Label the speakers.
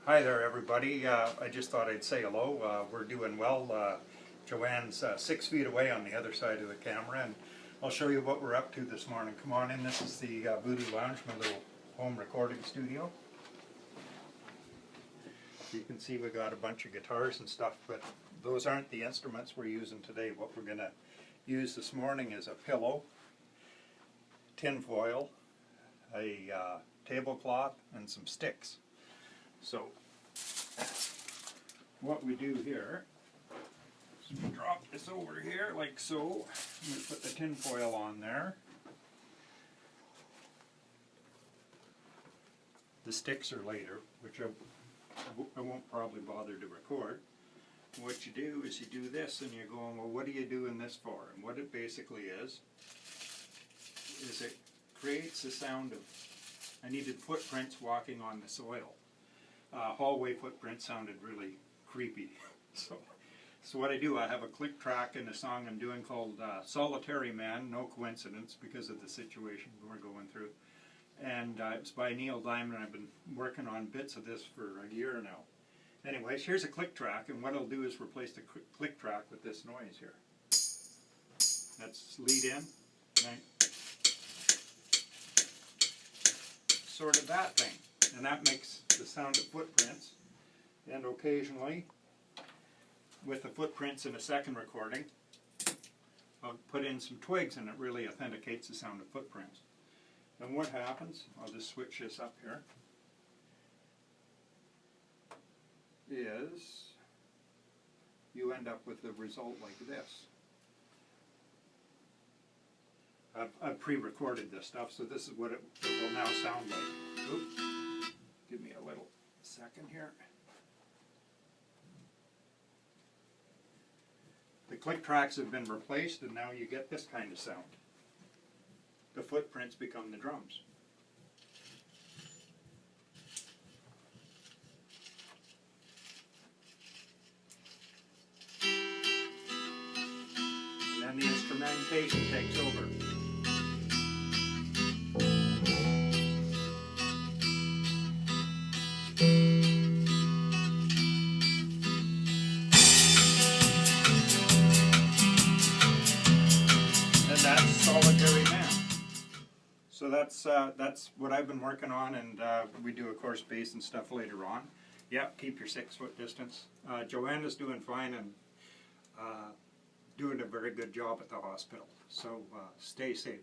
Speaker 1: Hi there, everybody. I just thought I'd say hello. We're doing well. Joanne's 6 feet away on the other side of the camera, and I'll show you what we're up to this morning. Come on in. This is the Voodoo Lounge, my little home recording studio. You can see we got a bunch of guitars and stuff, but those aren't the instruments we're using today. What we're going to use this morning is a pillow, tin foil, a tablecloth, and some sticks. So, what we do here is we drop this over here like so. We put the tin foil on there. The sticks are later, which I won't probably bother to record. What you do is you do this and you're going, well, what are you doing this for? And what it basically is it creates the sound of, I needed footprints walking on the soil. Hallway footprints sounded really creepy. So what I do, I have a click track in a song I'm doing called Solitary Man, no coincidence because of the situation we're going through. And it's by Neil Diamond. I've been working on bits of this for a year now. Anyways, here's a click track, and what I'll do is replace the click track with this noise here. That's lead in, right? Sort of that thing. And that makes the sound of footprints. And occasionally, with the footprints in a second recording, I'll put in some twigs and it really authenticates the sound of footprints. And what happens, I'll just switch this up here, is you end up with a result like this. I've pre-recorded this stuff, so this is what it will now sound like. Oops. Give me a little second here. The click tracks have been replaced, and now you get this kind of sound. The footprints become the drums. And then the instrumentation takes over. That's Solitary Man. So that's what I've been working on, and we do, of course, bass and stuff later on. Yeah, keep your 6 foot distance. Joanne is doing fine and doing a very good job at the hospital. So stay safe.